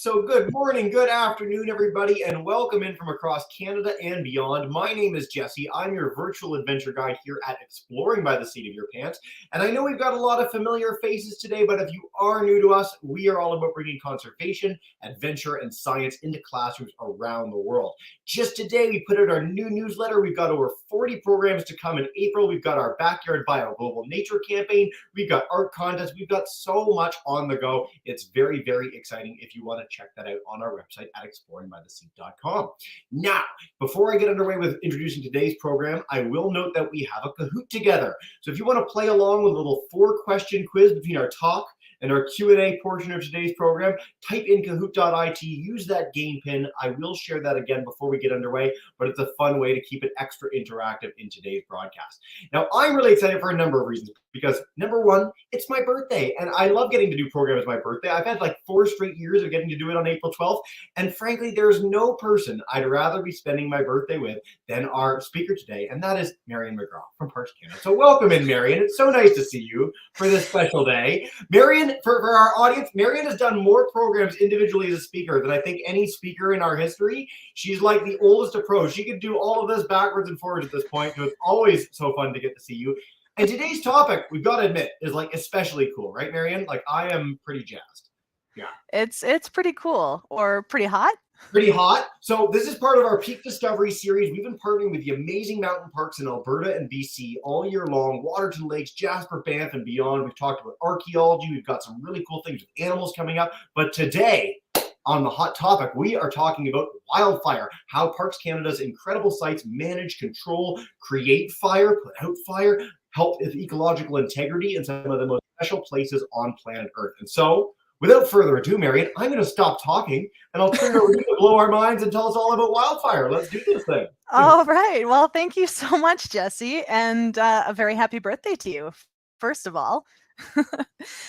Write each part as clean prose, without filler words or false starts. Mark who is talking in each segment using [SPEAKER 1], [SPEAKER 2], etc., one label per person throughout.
[SPEAKER 1] So good morning, good afternoon, everybody, and welcome in from across Canada and beyond. My name is Jesse. I'm your virtual adventure guide here at Exploring by the Seat of Your Pants. And I know we've got a lot of familiar faces today, but if you are new to us, we are all about bringing conservation, adventure, and science into classrooms around the world. Just today, we put out our new newsletter. We've got over 40 programs to come in April. We've got our Backyard Bio Global Nature campaign. We've got art contests. We've got so much on the go. It's very, very exciting if you want to check that out on our website at exploringbytheseat.com. Now, before I get underway with introducing today's program, I will note that we have a Kahoot together. So if you want to play along with a little 4-question quiz between our talk and our Q&A portion of today's program, type in kahoot.it, use that game pin. I will share that again before we get underway, but it's a fun way to keep it extra interactive in today's broadcast. Now, I'm really excited for a number of reasons because number one, it's my birthday and I love getting to do programs as my birthday. I've had like 4 straight years of getting to do it on April 12th. And frankly, there's no person I'd rather be spending my birthday with than our speaker today. And that is Marion McGraw from Parks Canada. So welcome in, Marion. It's so nice to see you for this special day. Marion, for our audience, Marion has done more programs individually as a speaker than I think any speaker in our history. She's like the oldest of pros. She could do all of this backwards and forwards at this point. So it's always so fun to get to see you. And today's topic, we've got to admit, is like especially cool, right, Marion? Like I am pretty jazzed. Yeah.
[SPEAKER 2] It's pretty cool, or pretty hot.
[SPEAKER 1] Pretty hot. So this is part of our Peak Discovery series. We've been partnering with the amazing mountain parks in Alberta and BC all year long. Waterton Lakes, Jasper, Banff, and beyond. We've talked about archaeology. We've got some really cool things with animals coming up. But today, on the hot topic, we are talking about wildfire, how Parks Canada's incredible sites manage, control, create fire, put out fire, help with ecological integrity in some of the most special places on planet Earth. And so, without further ado, Marion, I'm going to stop talking and I'll turn it over to you to blow our minds and tell us all about wildfire. Let's do this thing.
[SPEAKER 2] All right. Well, thank you so much, Jesse, and a very happy birthday to you, first of all.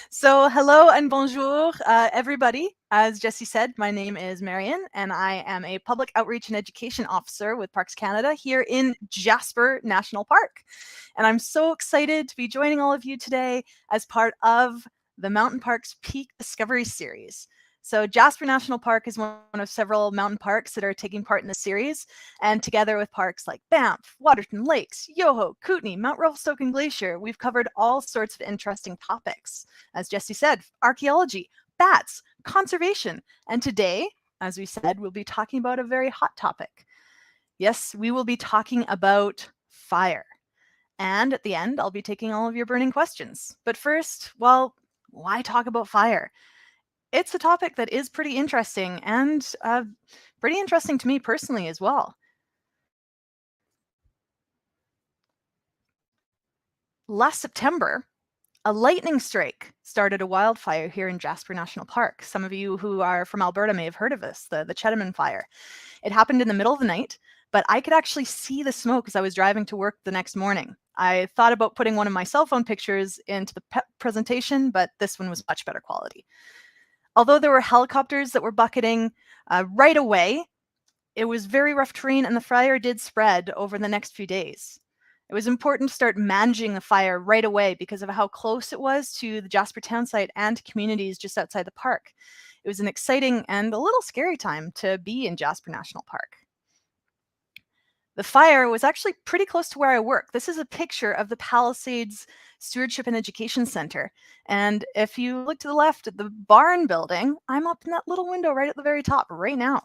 [SPEAKER 2] So hello and bonjour, everybody. As Jesse said, my name is Marion, and I am a Public Outreach and Education Officer with Parks Canada here in Jasper National Park. And I'm so excited to be joining all of you today as part of the Mountain Parks Peak Discovery Series. So Jasper National Park is one of several mountain parks that are taking part in the series, and together with parks like Banff, Waterton Lakes, Yoho, Kootenay, Mount Revelstoke, and Glacier, we've covered all sorts of interesting topics. As Jesse said, archaeology, bats, conservation, and today, as we said, we'll be talking about a very hot topic. Yes, we will be talking about fire. And at the end, I'll be taking all of your burning questions. But first, well, why talk about fire? It's a topic that is pretty interesting and pretty interesting to me personally as well. Last September, a lightning strike started a wildfire here in Jasper National Park. Some of you who are from Alberta may have heard of this, the Chedaman fire. It happened in the middle of the night, but I could actually see the smoke as I was driving to work the next morning. I thought about putting one of my cell phone pictures into the presentation, but this one was much better quality. Although there were helicopters that were bucketing right away, it was very rough terrain and the fire did spread over the next few days. It was important to start managing the fire right away because of how close it was to the Jasper town site and communities just outside the park. It was an exciting and a little scary time to be in Jasper National Park. The fire was actually pretty close to where I work. This is a picture of the Palisades Stewardship and Education Center. And if you look to the left at the barn building, I'm up in that little window right at the very top right now.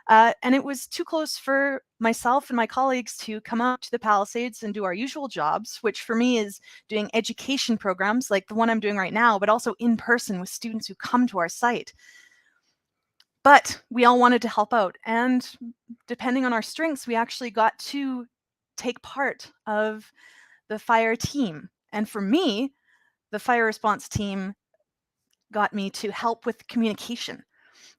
[SPEAKER 2] And it was too close for myself and my colleagues to come out to the Palisades and do our usual jobs, which for me is doing education programs like the one I'm doing right now, but also in person with students who come to our site. But we all wanted to help out, and depending on our strengths, we actually got to take part of the fire team. And for me, the fire response team got me to help with communication.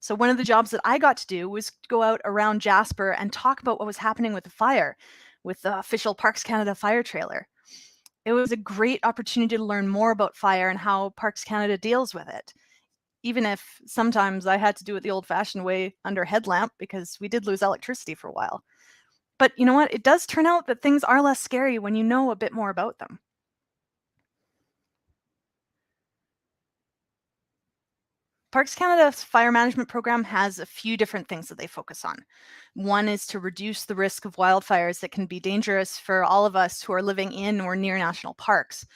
[SPEAKER 2] So one of the jobs that I got to do was to go out around Jasper and talk about what was happening with the fire with the official Parks Canada fire trailer. It was a great opportunity to learn more about fire and how Parks Canada deals with it, even if sometimes I had to do it the old-fashioned way under a headlamp because we did lose electricity for a while. But you know what? It does turn out that things are less scary when you know a bit more about them. Parks Canada's fire management program has a few different things that they focus on. One is to reduce the risk of wildfires that can be dangerous for all of us who are living in or near national parks.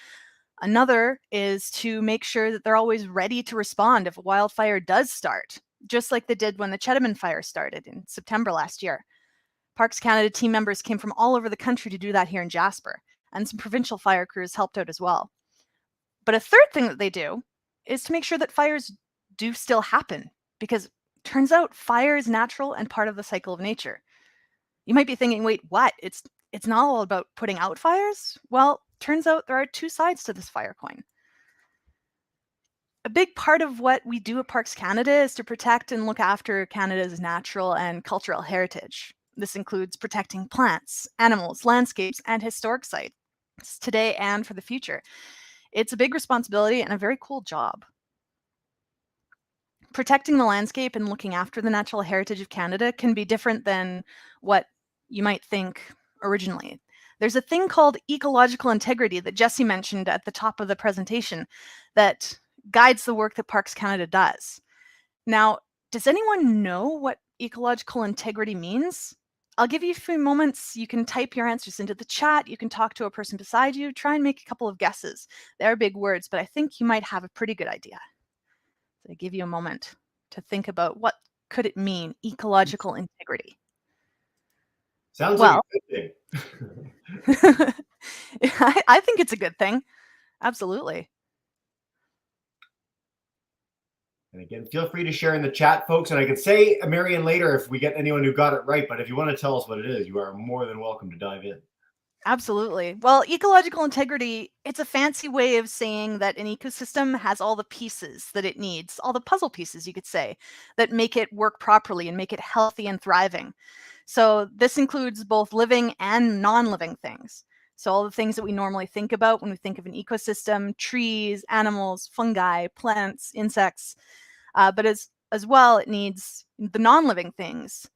[SPEAKER 2] Another is to make sure that they're always ready to respond if a wildfire does start, just like they did when the Chetamon fire started in September last year. Parks Canada team members came from all over the country to do that here in Jasper, and some provincial fire crews helped out as well. But a third thing that they do is to make sure that fires do still happen, because it turns out fire is natural and part of the cycle of nature. You might be thinking, wait, what? It's not all about putting out fires? Well, turns out there are two sides to this fire coin. A big part of what we do at Parks Canada is to protect and look after Canada's natural and cultural heritage. This includes protecting plants, animals, landscapes, and historic sites today and for the future. It's a big responsibility and a very cool job. Protecting the landscape and looking after the natural heritage of Canada can be different than what you might think originally. There's a thing called ecological integrity that Jesse mentioned at the top of the presentation that guides the work that Parks Canada does. Now, does anyone know what ecological integrity means? I'll give you a few moments. You can type your answers into the chat. You can talk to a person beside you. Try and make a couple of guesses. They are big words, but I think you might have a pretty good idea. So I give you a moment to think about what could it mean, ecological integrity.
[SPEAKER 1] Sounds
[SPEAKER 2] Well,
[SPEAKER 1] like a good thing.
[SPEAKER 2] I think it's a good thing. Absolutely.
[SPEAKER 1] And again, feel free to share in the chat, folks. And I can say Marion later if we get anyone who got it right. But if you want to tell us what it is, you are more than welcome to dive in.
[SPEAKER 2] Absolutely. Well, ecological integrity, it's a fancy way of saying that an ecosystem has all the pieces that it needs, all the puzzle pieces, you could say, that make it work properly and make it healthy and thriving. So this includes both living and non-living things. So all the things that we normally think about when we think of an ecosystem: trees, animals, fungi, plants, insects. But as well, it needs the non-living things: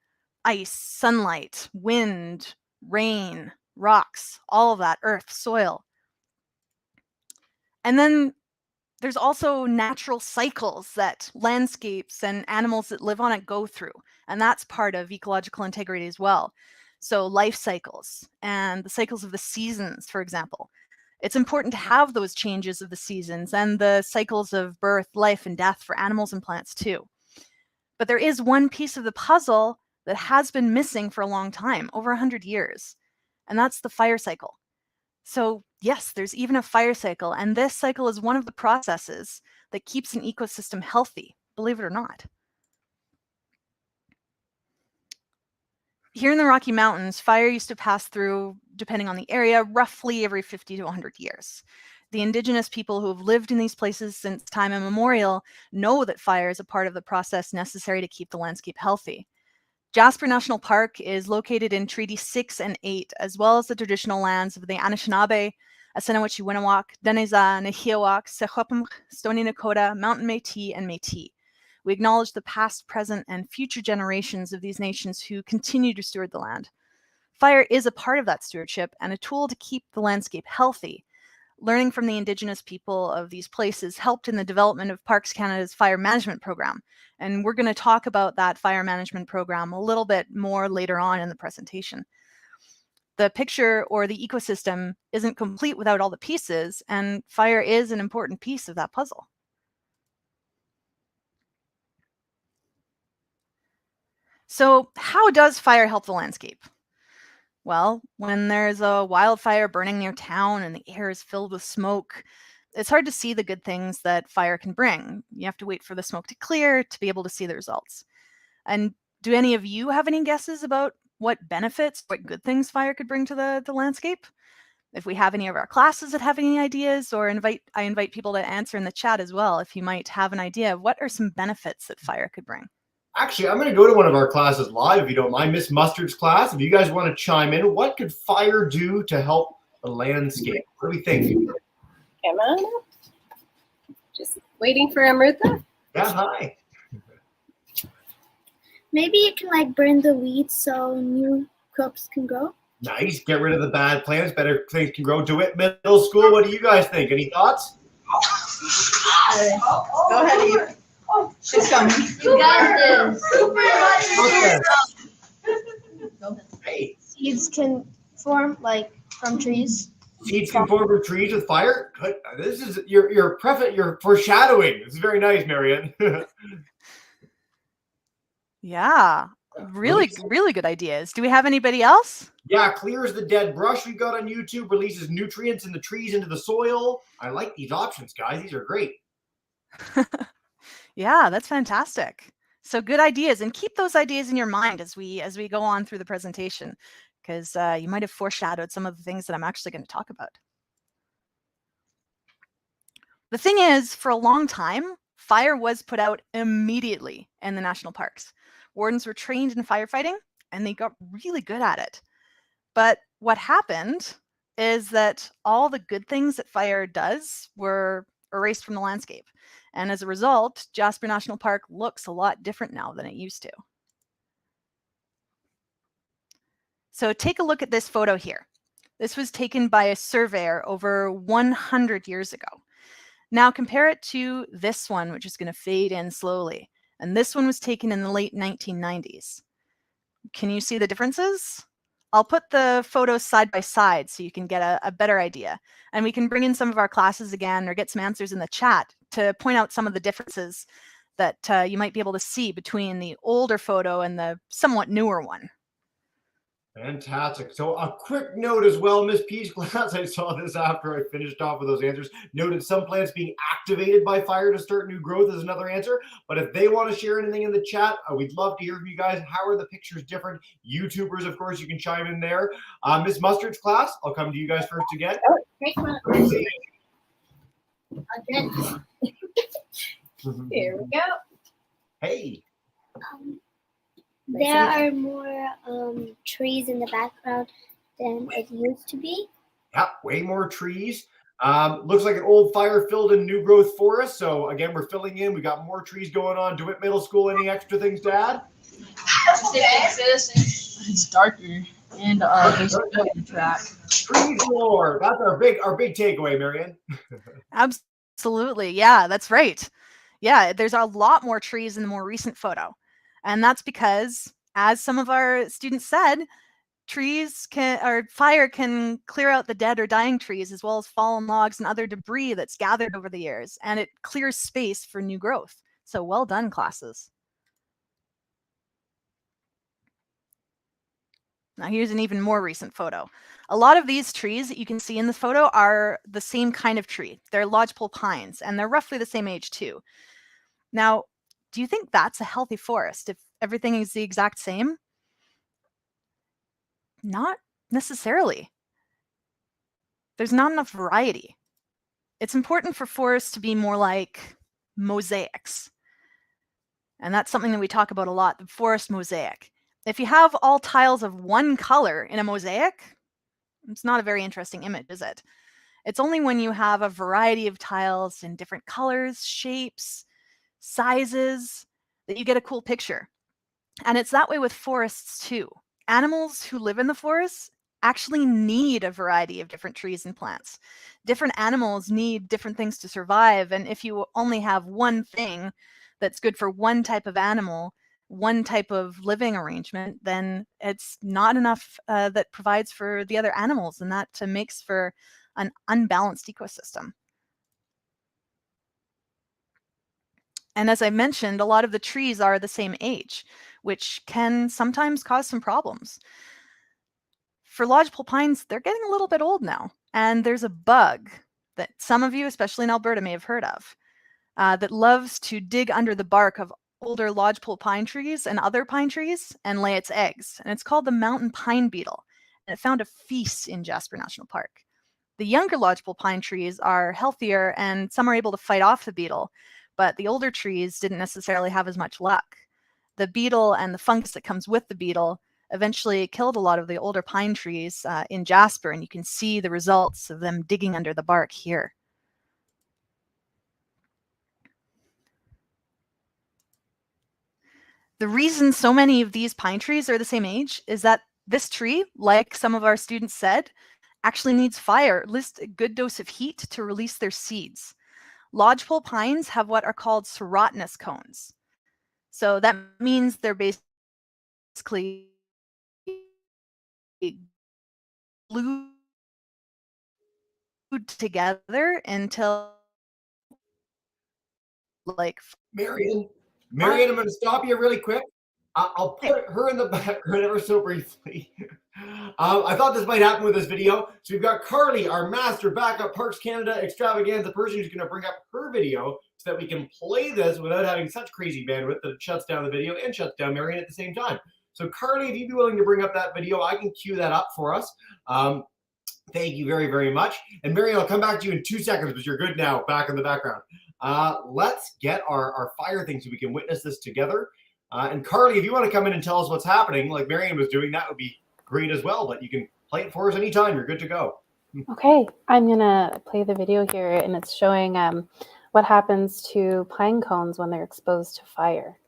[SPEAKER 2] ice, sunlight, wind, rain, rocks, all of that, earth, soil. And then there's also natural cycles that landscapes and animals that live on it go through. And that's part of ecological integrity as well. So life cycles and the cycles of the seasons, for example. It's important to have those changes of the seasons and the cycles of birth, life, and death for animals and plants too. But there is one piece of the puzzle that has been missing for a long time, over 100 years, and that's the fire cycle. So yes, there's even a fire cycle, and this cycle is one of the processes that keeps an ecosystem healthy, believe it or not. Here in the Rocky Mountains, fire used to pass through, depending on the area, roughly every 50 to 100 years. The Indigenous people who have lived in these places since time immemorial know that fire is a part of the process necessary to keep the landscape healthy. Jasper National Park is located in Treaty 6 and 8, as well as the traditional lands of the Anishinaabe, Assiniboine-Winewak, Denizah, Nehiyawak, Secwepemc, Stoney Nakoda, Mountain Métis, and Métis. We acknowledge the past, present, and future generations of these nations who continue to steward the land. Fire is a part of that stewardship and a tool to keep the landscape healthy. Learning from the Indigenous people of these places helped in the development of Parks Canada's fire management program. And we're going to talk about that fire management program a little bit more later on in the presentation. The picture or the ecosystem isn't complete without all the pieces, and fire is an important piece of that puzzle. So how does fire help the landscape? Well, when there's a wildfire burning near town and the air is filled with smoke, it's hard to see the good things that fire can bring. You have to wait for the smoke to clear to be able to see the results. And do any of you have any guesses about what benefits, what good things fire could bring to the landscape? If we have any of our classes that have any ideas, or I invite people to answer in the chat as well if you might have an idea of what are some benefits that fire could bring.
[SPEAKER 1] Actually, I'm going to go to one of our classes live, if you don't mind. Miss Mustard's class, if you guys want to chime in, what could fire do to help the landscape? What do we think?
[SPEAKER 3] Emma? Just waiting for Amrutha?
[SPEAKER 1] Yeah, hi.
[SPEAKER 4] Maybe it can like burn the weeds so new crops can grow.
[SPEAKER 1] Nice. Get rid of the bad plants. Better things can grow. DeWitt Middle School, what do you guys think? Any thoughts?
[SPEAKER 5] Go ahead, Eve. She's coming.
[SPEAKER 6] You got this.
[SPEAKER 1] Okay. Hey,
[SPEAKER 6] Seeds can form like from trees.
[SPEAKER 1] seeds can form from trees with fire. Good. This is your foreshadowing. This is very nice, Marianne.
[SPEAKER 2] Yeah, really good ideas. Do we have anybody else?
[SPEAKER 1] Yeah, clears the dead brush we've got on YouTube, releases nutrients in the trees into the soil. I like these options, guys. These are great.
[SPEAKER 2] Yeah, that's fantastic. So good ideas, and keep those ideas in your mind as we go on through the presentation, because you might have foreshadowed some of the things that I'm actually going to talk about. The thing is, for a long time, fire was put out immediately in the national parks. Wardens were trained in firefighting, and they got really good at it. But what happened is that all the good things that fire does were erased from the landscape. And as a result, Jasper National Park looks a lot different now than it used to. So take a look at this photo here. This was taken by a surveyor over 100 years ago. Now compare it to this one, which is going to fade in slowly. And this one was taken in the late 1990s. Can you see the differences? I'll put the photos side by side so you can get a better idea. And we can bring in some of our classes again or get some answers in the chat to point out some of the differences that you might be able to see between the older photo and the somewhat newer one.
[SPEAKER 1] Fantastic. So a quick note as well, Miss P's class, I saw this after I finished off with those answers, noted some plants being activated by fire to start new growth is another answer. But if they want to share anything in the chat, we'd love to hear from you guys. How are the pictures different? YouTubers, of course, you can chime in there. Miss Mustard's class, I'll come to you guys first again.
[SPEAKER 4] Oh, great one. Again.
[SPEAKER 3] Here we go.
[SPEAKER 1] Hey.
[SPEAKER 4] There are more trees in the background than it used to be.
[SPEAKER 1] Yeah, way more trees. Looks like an old fire-filled and new growth forest. So again, we're filling in. We got more trees going on. DeWitt Middle School, any extra things to add?
[SPEAKER 5] It's darker, and there's a railroad track.
[SPEAKER 1] Trees more. That's our big takeaway, Marianne.
[SPEAKER 2] Absolutely. Yeah, that's right. Yeah, there's a lot more trees in the more recent photo. And that's because, as some of our students said, fire can clear out the dead or dying trees, as well as fallen logs and other debris that's gathered over the years, and it clears space for new growth. So well done, classes. Now here's an even more recent photo. A lot of these trees that you can see in the photo are the same kind of tree. They're lodgepole pines, and they're roughly the same age too. Now, do you think that's a healthy forest if everything is the exact same? Not necessarily. There's not enough variety. It's important for forests to be more like mosaics. And that's something that we talk about a lot, the forest mosaic. If you have all tiles of one color in a mosaic, it's not a very interesting image, is it? It's only when you have a variety of tiles in different colors, shapes, sizes, that you get a cool picture. And it's that way with forests too. Animals who live in the forest actually need a variety of different trees and plants. Different animals need different things to survive. And if you only have one thing that's good for one type of animal, one type of living arrangement, then it's not enough that provides for the other animals. And that makes for an unbalanced ecosystem. And as I mentioned, a lot of the trees are the same age, which can sometimes cause some problems. For lodgepole pines, they're getting a little bit old now. And there's a bug that some of you, especially in Alberta, may have heard of, that loves to dig under the bark of older lodgepole pine trees and other pine trees and lay its eggs. And it's called the mountain pine beetle. And it found a feast in Jasper National Park. The younger lodgepole pine trees are healthier and some are able to fight off the beetle, but the older trees didn't necessarily have as much luck. The beetle and the fungus that comes with the beetle eventually killed a lot of the older pine trees in Jasper, and you can see the results of them digging under the bark here. The reason so many of these pine trees are the same age is that this tree, like some of our students said, actually needs fire, at least a good dose of heat to release their seeds. Lodgepole pines have what are called serotinous cones. So that means they're basically glued together until like
[SPEAKER 1] Marion, I'm going to stop you really quick. I'll put her in the background ever so briefly. I thought this might happen with this video. So we've got Carly, our master backup Parks Canada extravaganza person, who's going to bring up her video so that we can play this without having such crazy bandwidth that it shuts down the video and shuts down Marion at the same time. So Carly, if you'd be willing to bring up that video, I can cue that up for us. Thank you very, very much. And Marion, I'll come back to you in 2 seconds, but you're good now, back in the background. Let's get our fire thing so we can witness this together. And Carly, if you want to come in and tell us what's happening, like Marion was doing, that would be great as well. But you can play it for us anytime. You're good to go.
[SPEAKER 7] Okay, I'm going to play the video here, and it's showing what happens to pine cones when they're exposed to fire.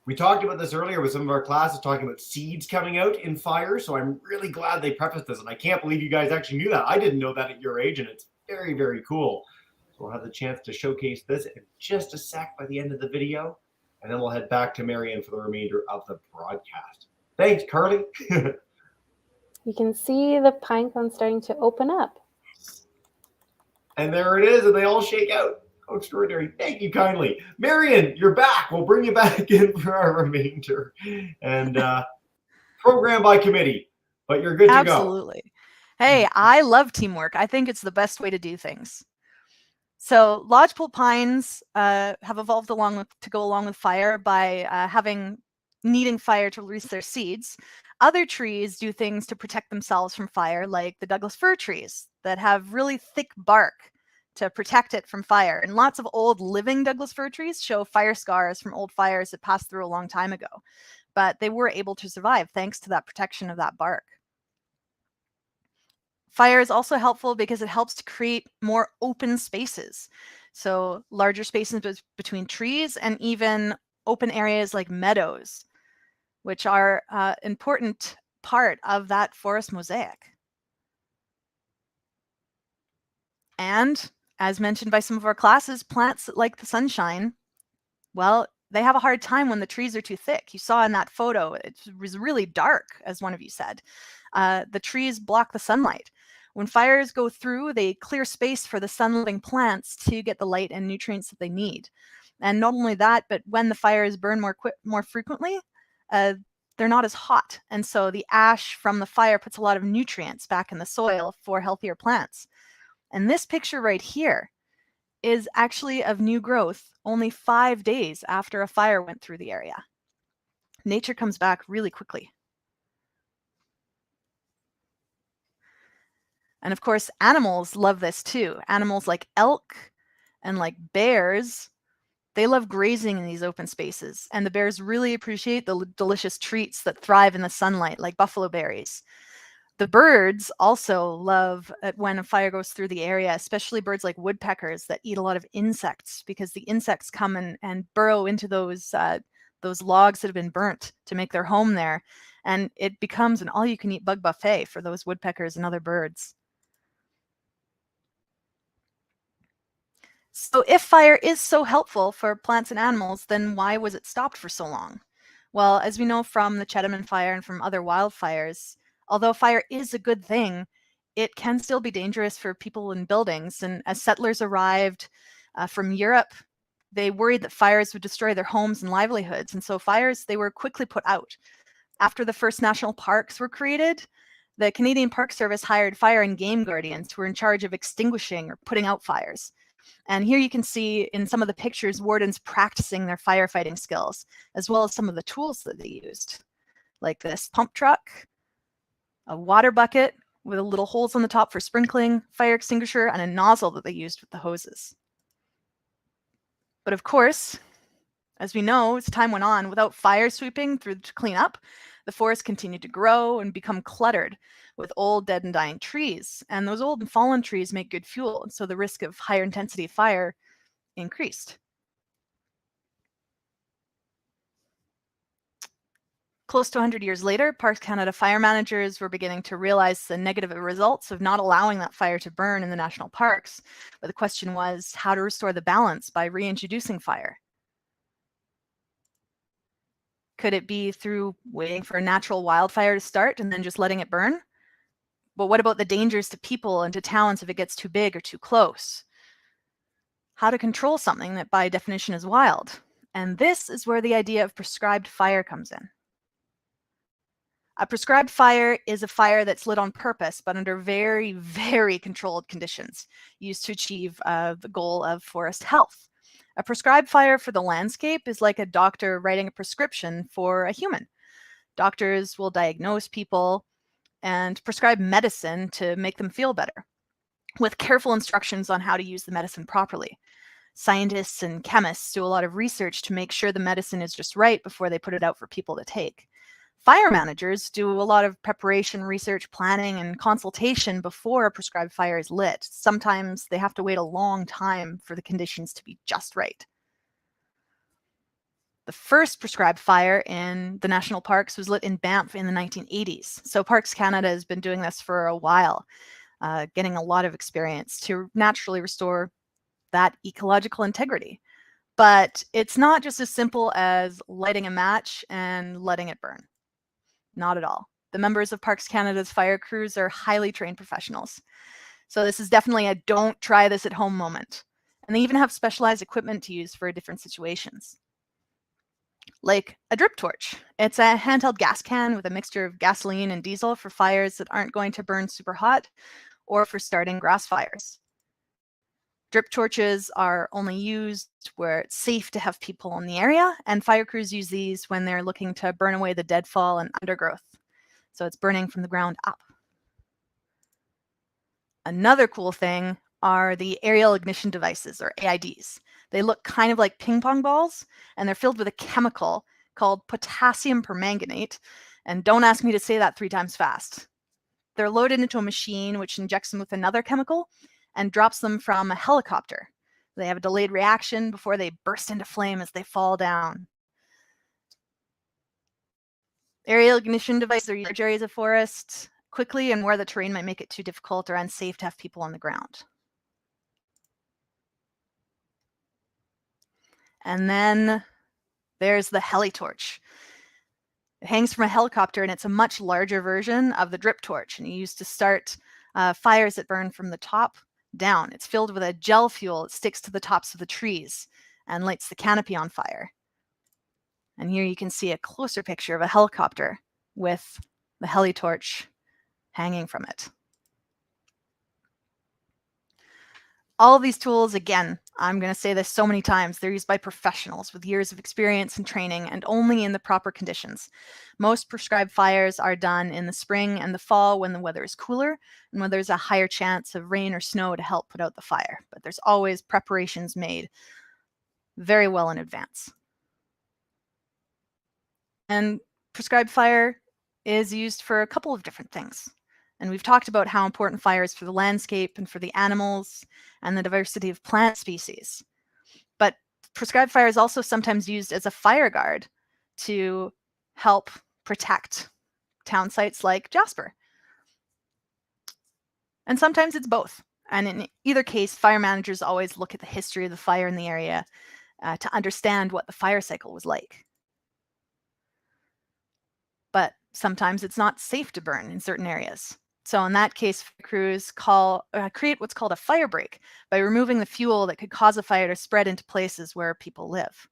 [SPEAKER 1] We talked about this earlier with some of our classes, talking about seeds coming out in fire. So I'm really glad they prefaced this. And I can't believe you guys actually knew that. I didn't know that at your age, and it's very, very cool. So we'll have the chance to showcase this in just a sec by the end of the video. And then we'll head back to Marion for the remainder of the broadcast. Thanks, Carly.
[SPEAKER 7] You can see the pine cones starting to open up.
[SPEAKER 1] And there it is, and they all shake out. How extraordinary. Thank you kindly. Marion, you're back. We'll bring you back in for our remainder. And program by committee, but you're good to go.
[SPEAKER 2] Absolutely. Hey, I love teamwork. I think it's the best way to do things. So lodgepole pines have evolved to go along with fire by needing fire to release their seeds. Other trees do things to protect themselves from fire, like the Douglas fir trees that have really thick bark to protect it from fire. And lots of old living Douglas fir trees show fire scars from old fires that passed through a long time ago. But they were able to survive thanks to that protection of that bark. Fire is also helpful because it helps to create more open spaces. So larger spaces between trees and even open areas like meadows, which are an important part of that forest mosaic. And as mentioned by some of our classes, plants that like the sunshine, well, they have a hard time when the trees are too thick. You saw in that photo, it was really dark, as one of you said. The trees block the sunlight. When fires go through, they clear space for the sun-loving plants to get the light and nutrients that they need. And not only that, but when the fires burn more frequently, they're not as hot. And so the ash from the fire puts a lot of nutrients back in the soil for healthier plants. And this picture right here is actually of new growth only 5 days after a fire went through the area. Nature comes back really quickly. And of course, animals love this too. Animals like elk and like bears, they love grazing in these open spaces. And the bears really appreciate the delicious treats that thrive in the sunlight, like buffalo berries. The birds also love it when a fire goes through the area, especially birds like woodpeckers that eat a lot of insects, because the insects come and burrow into those logs that have been burnt to make their home there. And it becomes an all-you-can-eat bug buffet for those woodpeckers and other birds. So if fire is so helpful for plants and animals, then why was it stopped for so long? Well, as we know from the Chetamon fire and from other wildfires, although fire is a good thing, it can still be dangerous for people in buildings. And as settlers arrived from Europe, they worried that fires would destroy their homes and livelihoods. And so fires, they were quickly put out. After the first national parks were created, the Canadian Park Service hired fire and game guardians who were in charge of extinguishing or putting out fires. And here you can see in some of the pictures, wardens practicing their firefighting skills, as well as some of the tools that they used, like this pump truck, a water bucket with little holes on the top for sprinkling, fire extinguisher, and a nozzle that they used with the hoses. But of course, as we know, as time went on, without fire sweeping through to clean up, the forest continued to grow and become cluttered with old, dead, and dying trees. And those old and fallen trees make good fuel, and so the risk of higher intensity fire increased. Close to 100 years later, Parks Canada fire managers were beginning to realize the negative results of not allowing that fire to burn in the national parks. But the question was how to restore the balance by reintroducing fire. Could it be through waiting for a natural wildfire to start and then just letting it burn? But what about the dangers to people and to towns if it gets too big or too close? How to control something that by definition is wild? And this is where the idea of prescribed fire comes in. A prescribed fire is a fire that's lit on purpose, but under very, very controlled conditions, used to achieve the goal of forest health. A prescribed fire for the landscape is like a doctor writing a prescription for a human. Doctors will diagnose people and prescribe medicine to make them feel better, with careful instructions on how to use the medicine properly. Scientists and chemists do a lot of research to make sure the medicine is just right before they put it out for people to take. Fire managers do a lot of preparation, research, planning, and consultation before a prescribed fire is lit. Sometimes they have to wait a long time for the conditions to be just right. The first prescribed fire in the national parks was lit in Banff in the 1980s. So Parks Canada has been doing this for a while, getting a lot of experience to naturally restore that ecological integrity. But it's not just as simple as lighting a match and letting it burn. Not at all. The members of Parks Canada's fire crews are highly trained professionals. So this is definitely a don't try this at home moment. And they even have specialized equipment to use for different situations. Like a drip torch. It's a handheld gas can with a mixture of gasoline and diesel for fires that aren't going to burn super hot or for starting grass fires. Drip torches are only used where it's safe to have people in the area, and fire crews use these when they're looking to burn away the deadfall and undergrowth. So it's burning from the ground up. Another cool thing are the aerial ignition devices, or AIDs. They look kind of like ping pong balls, and they're filled with a chemical called potassium permanganate. And don't ask me to say that 3 times fast. They're loaded into a machine which injects them with another chemical and drops them from a helicopter. They have a delayed reaction before they burst into flame as they fall down. Aerial ignition devices are used in large areas of forest quickly and where the terrain might make it too difficult or unsafe to have people on the ground. And then there's the heli-torch. It hangs from a helicopter, and it's a much larger version of the drip torch, and used to start fires that burn from the top down. It's filled with a gel fuel that sticks to the tops of the trees and lights the canopy on fire. And here you can see a closer picture of a helicopter with the heli-torch hanging from it. All of these tools, again, I'm going to say this so many times, they're used by professionals with years of experience and training and only in the proper conditions. Most prescribed fires are done in the spring and the fall when the weather is cooler and when there's a higher chance of rain or snow to help put out the fire. But there's always preparations made very well in advance. And prescribed fire is used for a couple of different things. And we've talked about how important fire is for the landscape and for the animals and the diversity of plant species. But prescribed fire is also sometimes used as a fire guard to help protect town sites like Jasper. And sometimes it's both. And in either case, fire managers always look at the history of the fire in the area to understand what the fire cycle was like. But sometimes it's not safe to burn in certain areas. So in that case, crews create what's called a fire break by removing the fuel that could cause a fire to spread into places where people live.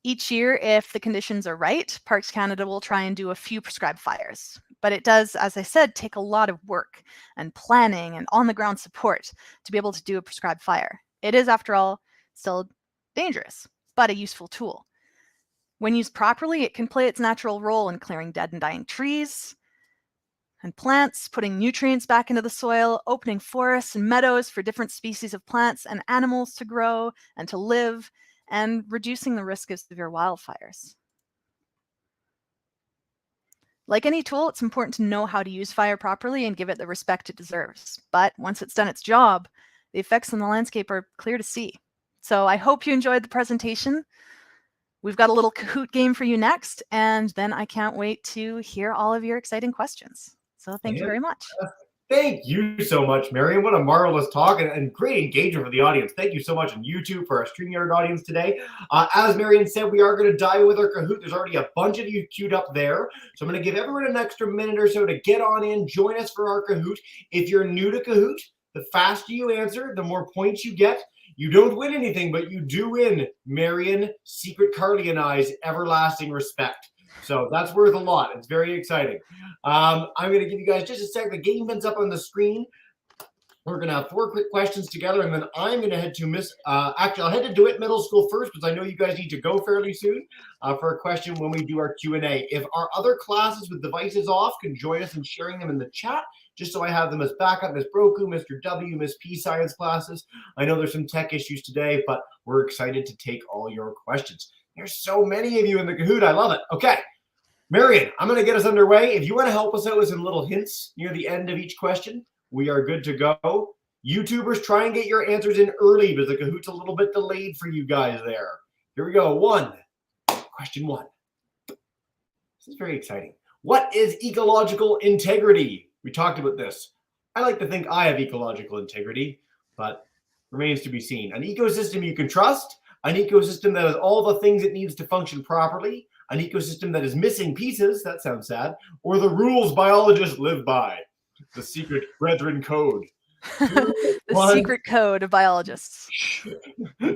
[SPEAKER 2] Each year, if the conditions are right, Parks Canada will try and do a few prescribed fires. But it does, as I said, take a lot of work and planning and on-the-ground support to be able to do a prescribed fire. It is, after all, still dangerous, but a useful tool. When used properly, it can play its natural role in clearing dead and dying trees, and plants, putting nutrients back into the soil, opening forests and meadows for different species of plants and animals to grow and to live, and reducing the risk of severe wildfires. Like any tool, it's important to know how to use fire properly and give it the respect it deserves. But once it's done its job, the effects on the landscape are clear to see. So I hope you enjoyed the presentation. We've got a little Kahoot game for you next, and then I can't wait to hear all of your exciting questions. So thank you very much.
[SPEAKER 1] Thank you so much, Marion. What a marvelous talk and great engagement for the audience. Thank you so much on YouTube for our StreamYard audience today. As Marion said, we are going to dive with our Kahoot. There's already a bunch of you queued up there. So I'm going to give everyone an extra minute or so to get on in, join us for our Kahoot. If you're new to Kahoot, the faster you answer, the more points you get. You don't win anything, but you do win Marion, Secret Carly, and I's everlasting respect. So that's worth a lot. It's very exciting. I'm going to give you guys just a second. The game event's up on the screen. We're going to have 4 quick questions together, and then I'm going to head to actually, I'll head to DeWitt Middle School first because I know you guys need to go fairly soon for a question when we do our Q&A. If our other classes with devices off can join us in sharing them in the chat, just so I have them as backup, Ms. Broku, Mr. W, Ms. P science classes. I know there's some tech issues today, but we're excited to take all your questions. There's so many of you in the Kahoot. I love it. Okay. Marion, I'm going to get us underway. If you want to help us out with some little hints near the end of each question, we are good to go. YouTubers, try and get your answers in early because the Kahoot's a little bit delayed for you guys there. Here we go. Question 1. This is very exciting. What is ecological integrity? We talked about this. I like to think I have ecological integrity, but remains to be seen. An ecosystem you can trust, an ecosystem that has all the things it needs to function properly, an ecosystem that is missing pieces, that sounds sad, or the rules biologists live by. The secret brethren code.
[SPEAKER 2] The secret code of biologists.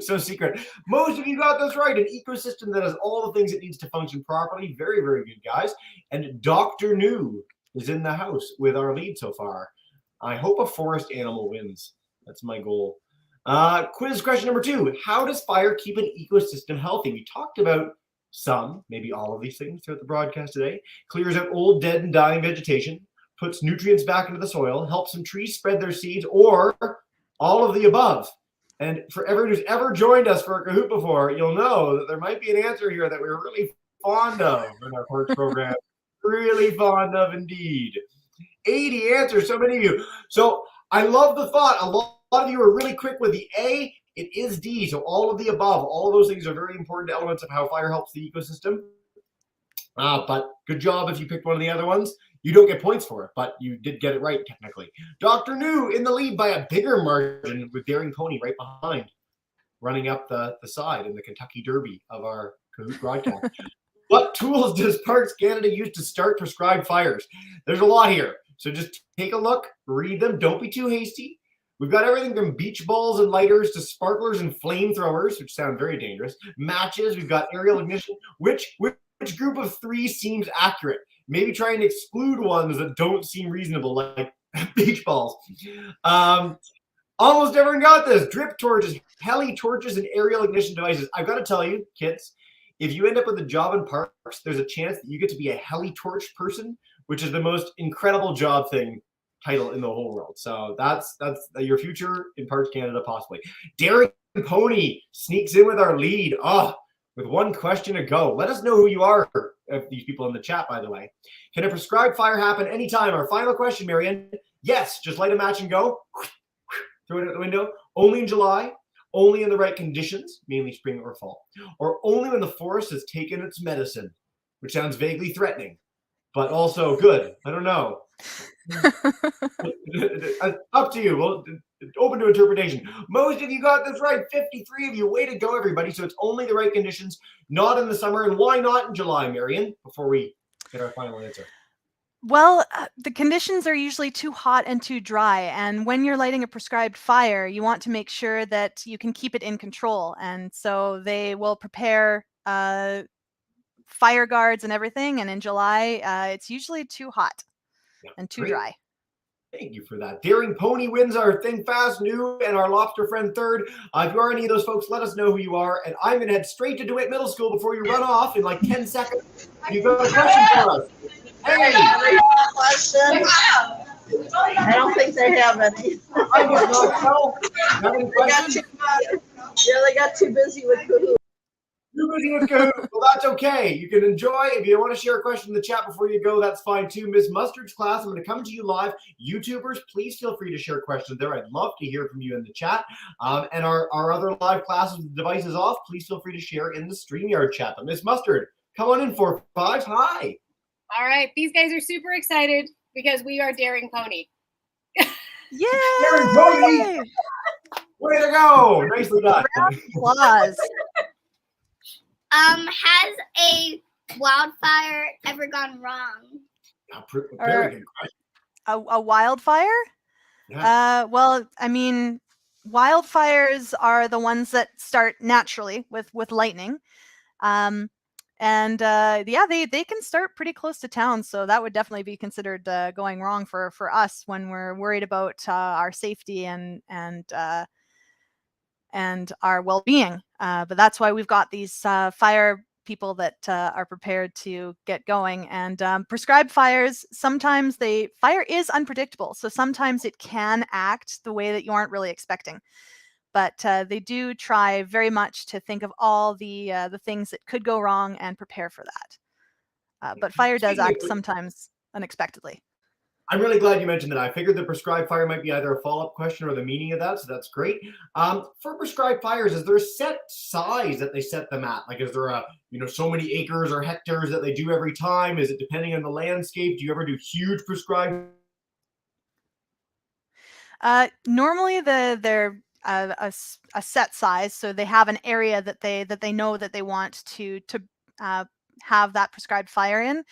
[SPEAKER 1] So secret. Most of you got this right. An ecosystem that has all the things it needs to function properly. Very, very good, guys. And Dr. New is in the house with our lead so far. I hope a forest animal wins. That's my goal. Quiz question number 2. How does fire keep an ecosystem healthy? We talked about some, maybe all of these things throughout the broadcast today. Clears out old, dead, and dying vegetation, puts nutrients back into the soil, helps some trees spread their seeds, or all of the above. And for everyone who's ever joined us for a Kahoot before, you'll know that there might be an answer here that we're really fond of in our parks program. Really fond of indeed. 80 answers, so many of you. So I love the thought. A lot of you are really quick with the A. It is D, so all of the above. All of those things are very important elements of how fire helps the ecosystem. But good job if you picked one of the other ones. You don't get points for it, but you did get it right technically. Dr. New in the lead by a bigger margin with Daring Pony right behind, running up the side in the Kentucky Derby of our Kahoot broadcast. What tools does Parks Canada use to start prescribed fires? There's a lot here, so just take a look, read them. Don't be too hasty. We've got everything from beach balls and lighters to sparklers and flamethrowers, which sound very dangerous. Matches. We've got aerial ignition. Which group of 3 seems accurate? Maybe try and exclude ones that don't seem reasonable, like beach balls. Almost everyone got this. Drip torches, heli torches, and aerial ignition devices. I've got to tell you, kids, if you end up with a job in parks, there's a chance that you get to be a heli torch person, which is the most incredible job title in the whole world. So that's your future in Parks Canada, possibly. Daring Pony sneaks in with our lead. With one question to go. Let us know who you are, these people in the chat, by the way. Can a prescribed fire happen anytime? Our final question, Marianne. Yes, just light a match and go. Throw it out the window. Only in July. Only in the right conditions, mainly spring or fall. Or only when the forest has taken its medicine, which sounds vaguely threatening, but also good. I don't know. Up to you. Well, open to interpretation. Most of you got this right. 53 of you. Way to go, everybody. So it's only the right conditions, not in the summer. And why not in July, Marion, before we get our final answer?
[SPEAKER 2] Well, the conditions are usually too hot and too dry. And when you're lighting a prescribed fire, you want to make sure that you can keep it in control. And so they will prepare fire guards and everything. And in July, it's usually too hot and too dry.
[SPEAKER 1] Thank you for that. Daring Pony wins our Thing Fast New and our Lobster Friend third. If you are any of those folks, let us know who you are. And I'm going to head straight to DeWitt Middle School before you run off in like 10 seconds. You've got a question for us. Hey,
[SPEAKER 8] Question. I don't think they have any.
[SPEAKER 1] I was not tell. You have any
[SPEAKER 8] They got
[SPEAKER 1] questions?
[SPEAKER 8] they got too busy with Kahoot.
[SPEAKER 1] You're busy with Kahoot. Well, that's okay. You can enjoy. If you want to share a question in the chat before you go, that's fine too. Miss Mustard's class, I'm going to come to you live. YouTubers, please feel free to share questions there. I'd love to hear from you in the chat. And our other live classes with the devices off, please feel free to share in the StreamYard chat. But Miss Mustard, come on in for 5. Hi.
[SPEAKER 3] All right, these guys are super excited because we are Daring Pony.
[SPEAKER 1] Daring Pony.
[SPEAKER 2] Yay!
[SPEAKER 1] Way to go. Nicely done.
[SPEAKER 2] Applause.
[SPEAKER 4] Has a wildfire ever gone wrong?
[SPEAKER 1] Very good question.
[SPEAKER 2] A wildfire?
[SPEAKER 1] Yeah.
[SPEAKER 2] Well, I mean, wildfires are the ones that start naturally with lightning. Yeah, they can start pretty close to town, so that would definitely be considered going wrong for us when we're worried about our safety and our well-being. But that's why we've got these fire people that are prepared to get going. And prescribed fires, sometimes fire is unpredictable, so sometimes it can act the way that you aren't really expecting. But they do try very much to think of all the things that could go wrong and prepare for that. But fire does act sometimes unexpectedly.
[SPEAKER 1] I'm really glad you mentioned that. I figured the prescribed fire might be either a follow-up question or the meaning of that, so that's great. For prescribed fires, is there a set size that they set them at? Like, is there a, so many acres or hectares that they do every time? Is it depending on the landscape? Do you ever do huge prescribed?
[SPEAKER 2] Normally, they're a set size, so they have an area that they know that they want to have that prescribed fire in.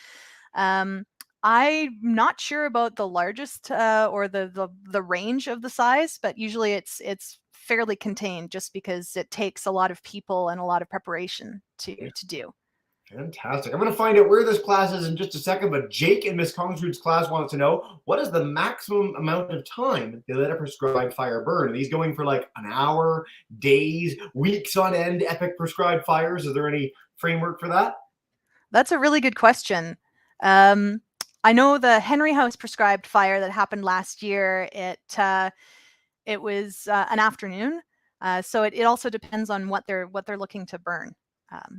[SPEAKER 2] I'm not sure about the largest or the range of the size, but usually it's fairly contained just because it takes a lot of people and a lot of preparation to do.
[SPEAKER 1] Fantastic. I'm going to find out where this class is in just a second, but Jake in Miss Kongsrud's class wants to know, what is the maximum amount of time they let a prescribed fire burn? Are these going for like an hour, days, weeks on end, epic prescribed fires? Is there any framework for that?
[SPEAKER 2] That's a really good question. I know the Henry House prescribed fire that happened last year, it was an afternoon. So it also depends on what they're looking to burn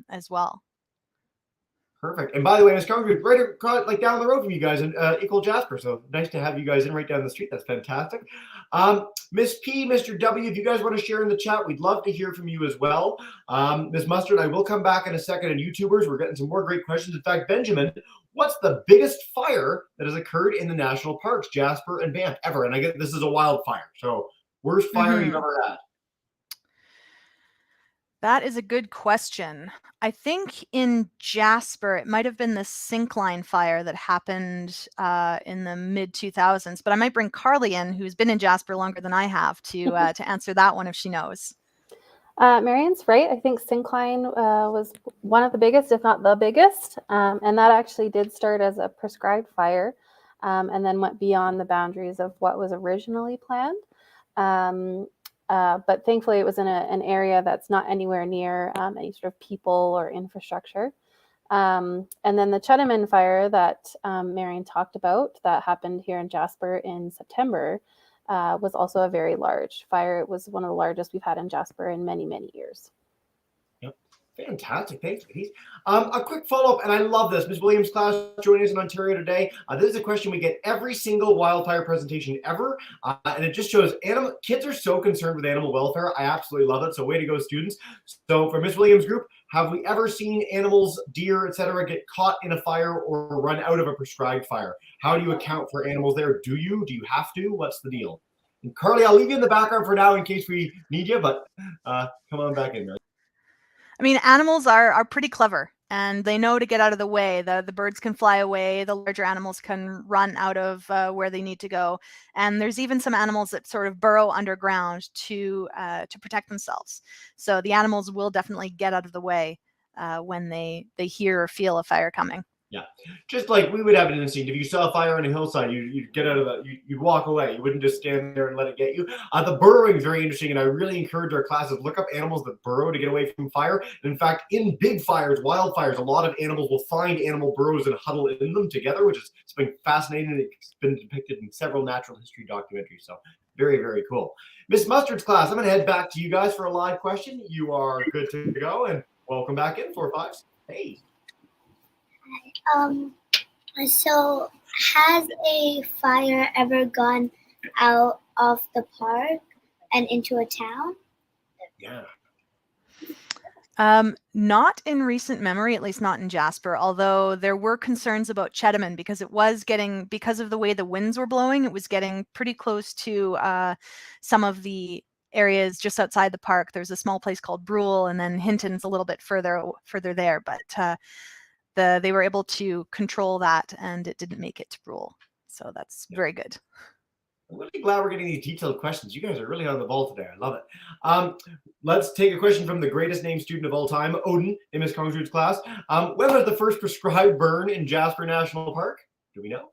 [SPEAKER 2] as well.
[SPEAKER 1] Perfect. And by the way, Miss Kongsrud, right across, like down the road from you guys in Equal Jasper. So nice to have you guys in right down the street. That's fantastic. Miss P, Mr. W, if you guys want to share in the chat, we'd love to hear from you as well. Miss Mustard, I will come back in a second. And YouTubers, we're getting some more great questions. In fact, Benjamin, what's the biggest fire that has occurred in the national parks, Jasper and Banff, ever? And I get this is a wildfire. So worst fire you've ever had.
[SPEAKER 2] That is a good question. I think in Jasper, it might have been the Syncline fire that happened in the mid-2000s, but I might bring Carly in, who's been in Jasper longer than I have, to answer that one if she knows.
[SPEAKER 7] Marion's right. I think Syncline was one of the biggest, if not the biggest, and that actually did start as a prescribed fire and then went beyond the boundaries of what was originally planned. But thankfully, it was in an area that's not anywhere near any sort of people or infrastructure. And then the Chettaman fire that Marion talked about that happened here in Jasper in September was also a very large fire. It was one of the largest we've had in Jasper in many, many years.
[SPEAKER 1] Yep. Fantastic. Thanks, ladies. A quick follow-up, and I love this. Ms. Williams' class joining us in Ontario today. This is a question we get every single wildfire presentation ever, and it just shows kids are so concerned with animal welfare. I absolutely love it. So way to go, students. So for Ms. Williams' group, have we ever seen animals, deer, etc., get caught in a fire or run out of a prescribed fire? How do you account for animals there? Do you have to? What's the deal? And Carly, I'll leave you in the background for now in case we need you, but come on back in there.
[SPEAKER 2] I mean, animals are pretty clever, and they know to get out of the way. The birds can fly away. The larger animals can run out of where they need to go. And there's even some animals that sort of burrow underground to protect themselves. So the animals will definitely get out of the way when they hear or feel a fire coming.
[SPEAKER 1] Just like we would have an instinct. If you saw a fire on a hillside, you'd get out of the, you'd walk away. You wouldn't just stand there and let it get you. The burrowing is very interesting, and I really encourage our classes look up animals that burrow to get away from fire. In fact, in big fires, wildfires, a lot of animals will find animal burrows and huddle in them together, which has been fascinating. It's been depicted in several natural history documentaries. So very, very cool. Miss Mustard's class, I'm going to head back to you guys for a live question. You are good to go, and welcome back in, 4-5s. Hey.
[SPEAKER 4] So has a fire ever gone out of the park and into a town?
[SPEAKER 1] Yeah.
[SPEAKER 2] Not in recent memory, at least not in Jasper, although there were concerns about Chettaman because it was getting, because of the way the winds were blowing, it was getting pretty close to some of the areas just outside the park. There's a small place called Brule, and then Hinton's a little bit further there, but they were able to control that and it didn't make it to Brule. So that's very good.
[SPEAKER 1] I'm really glad we're getting these detailed questions. You guys are really on the ball today. I love it. Let's take a question from the greatest named student of all time, Odin, in Miss Kongsrud's class. When was the first prescribed burn in Jasper National Park? Do we know?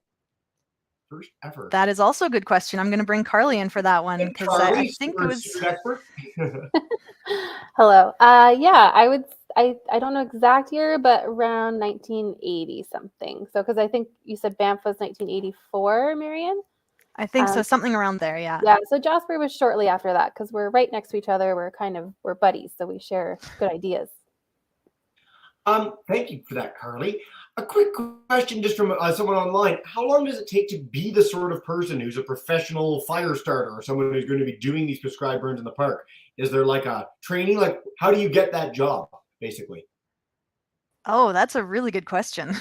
[SPEAKER 1] First ever.
[SPEAKER 2] That is also a good question. I'm going to bring Carly in for that one because I think it was.
[SPEAKER 1] Expert.
[SPEAKER 7] Hello. Yeah, I don't know exact year, but around 1980 something. So because I think you said Banff was 1984, Marion?
[SPEAKER 2] I think so, something around there, yeah.
[SPEAKER 7] Yeah, so Jasper was shortly after that because we're right next to each other. We're buddies, so we share good ideas.
[SPEAKER 1] Thank you for that, Carly. A quick question just from someone online. How long does it take to be the sort of person who's a professional fire starter or someone who's going to be doing these prescribed burns in the park? Is there like a training? Like, how do you get that job, basically?
[SPEAKER 2] Oh, that's a really good question.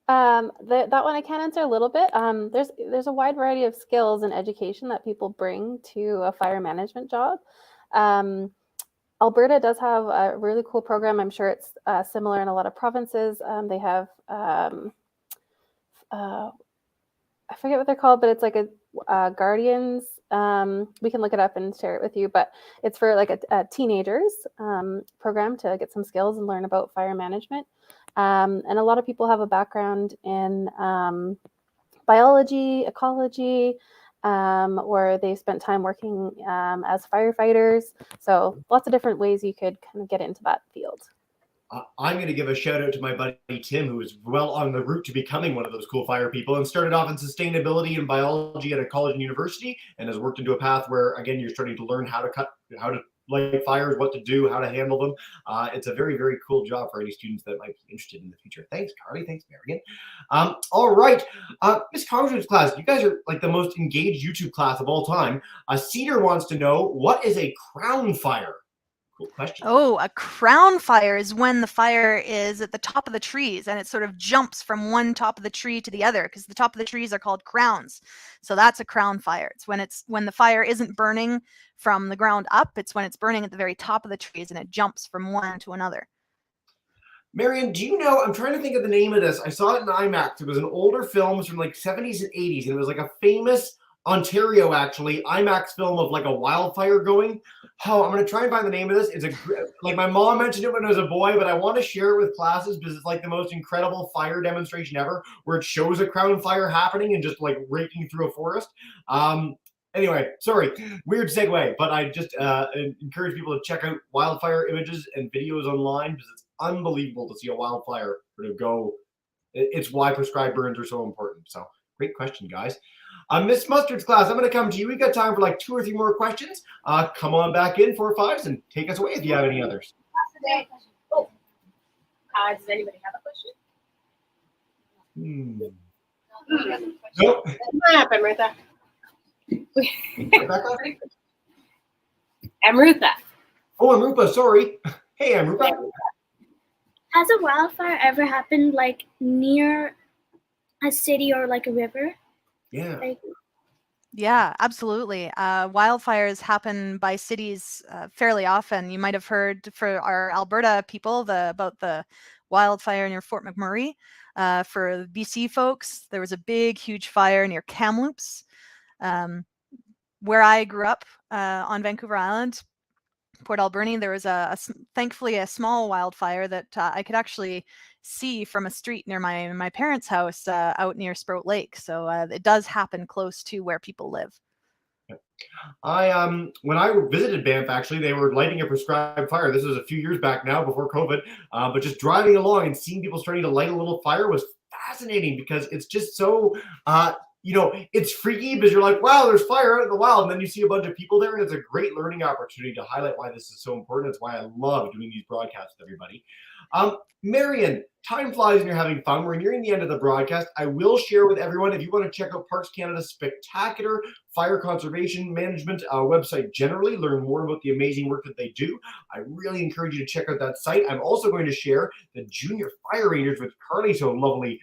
[SPEAKER 7] That one I can answer a little bit. There's a wide variety of skills and education that people bring to a fire management job. Alberta does have a really cool program. I'm sure it's similar in a lot of provinces. They have, I forget what they're called, but it's like a Guardians. We can look it up and share it with you, but it's for like a teenagers program to get some skills and learn about fire management. And a lot of people have a background in biology, ecology, or they spent time working as firefighters. So lots of different ways you could kind of get into that field.
[SPEAKER 1] I'm going to give a shout out to my buddy Tim, who is well on the route to becoming one of those cool fire people and started off in sustainability and biology at a college and university and has worked into a path where, again, you're starting to learn how to light fires, what to do, how to handle them. It's a very, very cool job for any students that might be interested in the future. Thanks, Carly. Thanks, Marion. All right. Miss Kongsrud's class, you guys are like the most engaged YouTube class of all time. Cedar wants to know, what is a crown fire? Cool question.
[SPEAKER 2] Oh, a crown fire is when the fire is at the top of the trees and it sort of jumps from one top of the tree to the other because the top of the trees are called crowns. So that's a crown fire. It's when the fire isn't burning from the ground up. It's when it's burning at the very top of the trees and it jumps from one to another.
[SPEAKER 1] Marion, do you know, I'm trying to think of the name of this. I saw it in IMAX. It was an older film. It was from like 70s and 80s. And it was like a famous Ontario, actually, IMAX film of like a wildfire going. Oh, I'm going to try and find the name of this. It's like my mom mentioned it when I was a boy, but I want to share it with classes because it's like the most incredible fire demonstration ever, where it shows a crown fire happening and just like raking through a forest. Anyway, sorry, weird segue, but I just encourage people to check out wildfire images and videos online because it's unbelievable to see a wildfire sort of go. It's why prescribed burns are so important. So great question, guys. Miss Mustard's class, I'm going to come to you. We've got time for like 2 or 3 more questions. Come on back in, 4-5s, and take us away if you have any others.
[SPEAKER 3] Oh. Does anybody have a question?
[SPEAKER 1] Nope.
[SPEAKER 3] What happened, Martha?
[SPEAKER 1] Rebecca?
[SPEAKER 3] Amrutha.
[SPEAKER 1] Oh, Amrupa, sorry. Hey, Amrupa.
[SPEAKER 4] Has a wildfire ever happened like near a city or like a river?
[SPEAKER 1] Yeah.
[SPEAKER 2] Yeah, absolutely. Wildfires happen by cities fairly often. You might have heard for our Alberta people about the wildfire near Fort McMurray. For BC folks, there was a big, huge fire near Kamloops. Where I grew up on Vancouver Island, Port Alberni, there was thankfully a small wildfire that I could actually see from a street near my parents' house out near Sprout Lake. So it does happen close to where people live.
[SPEAKER 1] When I visited Banff, actually, they were lighting a prescribed fire. This was a few years back now, before COVID. But just driving along and seeing people starting to light a little fire was fascinating, because it's just so it's freaky, because you're like, wow, there's fire out in the wild, and then you see a bunch of people there, and it's a great learning opportunity to highlight why this is so important. It's why I love doing these broadcasts with everybody. Marion, time flies and you're having fun. We're nearing the end of the broadcast. I will share with everyone, if you want to check out Parks Canada's spectacular fire conservation management website generally, learn more about the amazing work that they do, I really encourage you to check out that site. I'm also going to share the Junior Fire Rangers, which Carly so lovely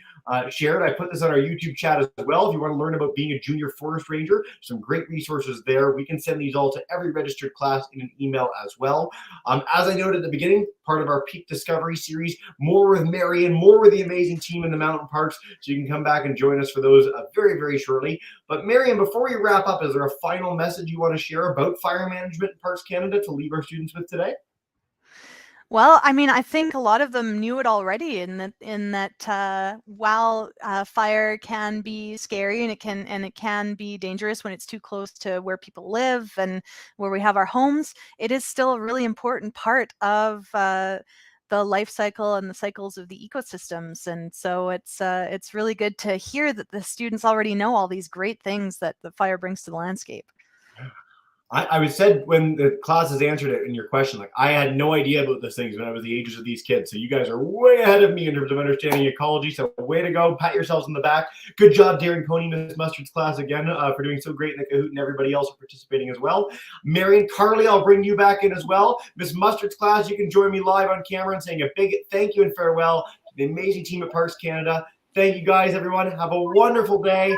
[SPEAKER 1] shared. I put this on our YouTube chat as well. If you want to learn about being a junior forest ranger, some great resources there. We can send these all to every registered class in an email as well. As I noted at the beginning, part of our Peak Discovery series, more with Marion, more with the amazing team in the mountain parks. So you can come back and join us for those very, very shortly. But Marion, before we wrap up, is there a final message you want to share about fire management in Parks Canada to leave our students with today?
[SPEAKER 2] Well, I mean, I think a lot of them knew it already, in that while fire can be scary and it can be dangerous when it's too close to where people live and where we have our homes, it is still a really important part of the life cycle and the cycles of the ecosystems. And so it's really good to hear that the students already know all these great things that the fire brings to the landscape.
[SPEAKER 1] I was said when the classes answered it in your question, like, I had no idea about those things when I was the ages of these kids. So you guys are way ahead of me in terms of understanding ecology. So way to go. Pat yourselves on the back. Good job, Darren Coney, Miss Mustard's class again, for doing so great in the Kahoot, and everybody else for participating as well. Marion, Carly, I'll bring you back in as well. Miss Mustard's class, you can join me live on camera and saying a big thank you and farewell to the amazing team at Parks Canada. Thank you guys, everyone. Have a wonderful day.